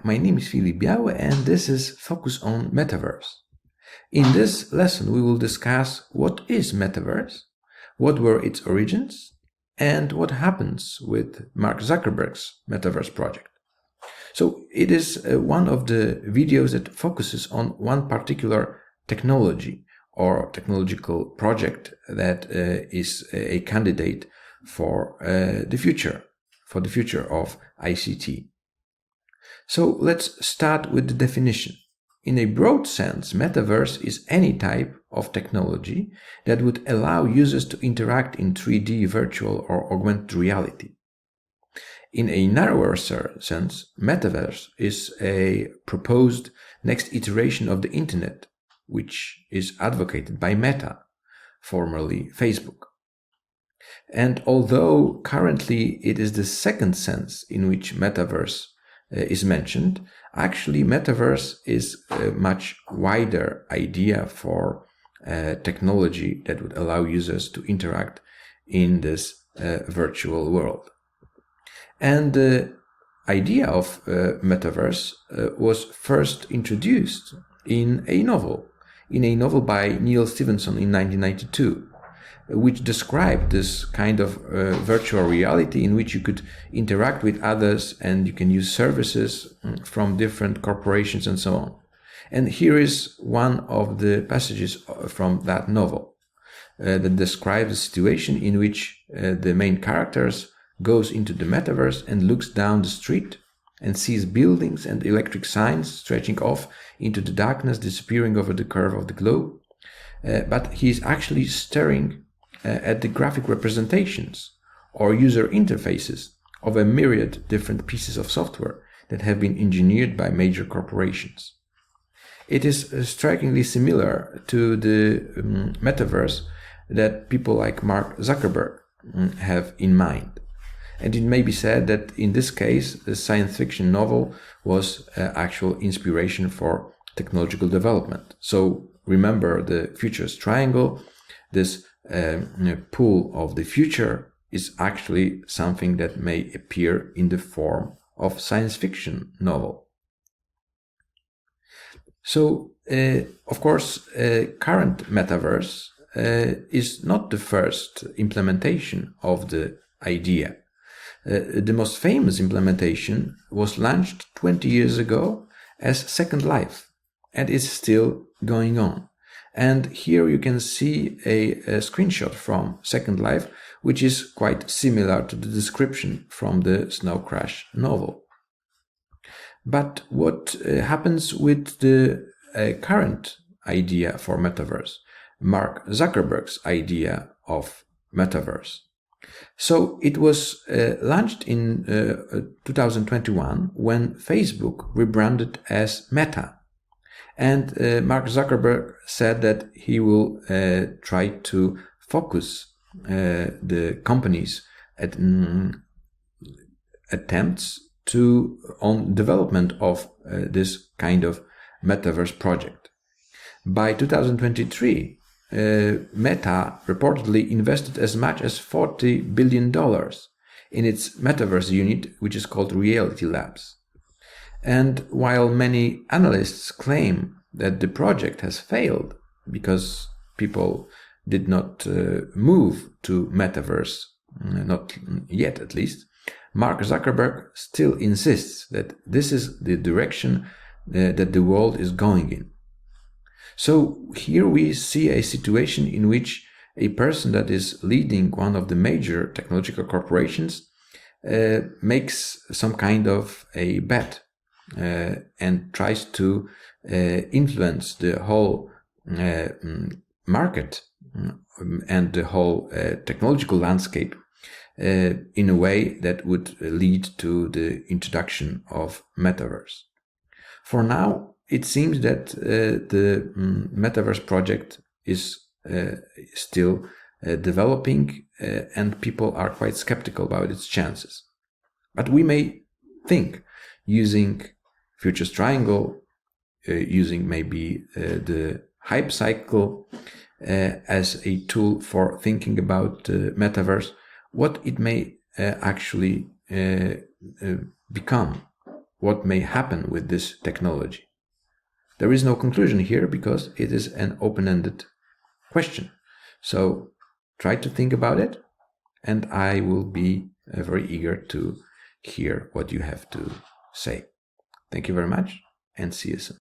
my name is Filip Biały and this is Focus on Metaverse. In this lesson we will discuss what is Metaverse, what were its origins, and what happens with Mark Zuckerberg's Metaverse project. So it is one of the videos that focuses on one particular technology or technological project that is a candidate for the future of ICT. So let's start with the definition. In a broad sense, metaverse is any type of technology that would allow users to interact in 3D, virtual or augmented reality. In a narrower sense, metaverse is a proposed next iteration of the internet, which is advocated by Meta, formerly Facebook. And although currently it is the second sense in which metaverse is mentioned, actually metaverse is a much wider idea for technology that would allow users to interact in this virtual world. And the idea of metaverse was first introduced in a novel by Neil Stephenson in 1992. Which described this kind of virtual reality in which you could interact with others and you can use services from different corporations and so on. And here is one of the passages from that novel that describes a situation in which the main characters goes into the metaverse and looks down the street and sees buildings and electric signs stretching off into the darkness, disappearing over the curve of the globe. But he is actually staring at the graphic representations or user interfaces of a myriad different pieces of software that have been engineered by major corporations. It is strikingly similar to the metaverse that people like Mark Zuckerberg have in mind. And it may be said that in this case, the science fiction novel was actual inspiration for technological development. So remember the future's triangle, this pool of the future is actually something that may appear in the form of science fiction novel. So, of course, current metaverse is not the first implementation of the idea. The most famous implementation was launched 20 years ago as Second Life and is still going on. And here you can see a screenshot from Second Life, which is quite similar to the description from the Snow Crash novel. But what happens with the current idea for metaverse, Mark Zuckerberg's idea of metaverse? So it was launched in 2021 when Facebook rebranded as Meta. And Mark Zuckerberg said that he will try to focus the company's attempts on development of this kind of metaverse project. By 2023, Meta reportedly invested as much as $40 billion in its metaverse unit, which is called Reality Labs. And while many analysts claim that the project has failed because people did not move to metaverse, not yet at least, Mark Zuckerberg still insists that this is the direction that the world is going in. So here we see a situation in which a person that is leading one of the major technological corporations makes some kind of a bet and tries to influence the whole market and the whole technological landscape in a way that would lead to the introduction of metaverse. For now, it seems that the metaverse project is still developing and people are quite skeptical about its chances. But we may think using Future's Triangle, using maybe the hype cycle as a tool for thinking about metaverse, what it may actually become, what may happen with this technology. There is no conclusion here because it is an open-ended question. So try to think about it, and I will be very eager to hear what you have to say. Thank you very much, and see you soon.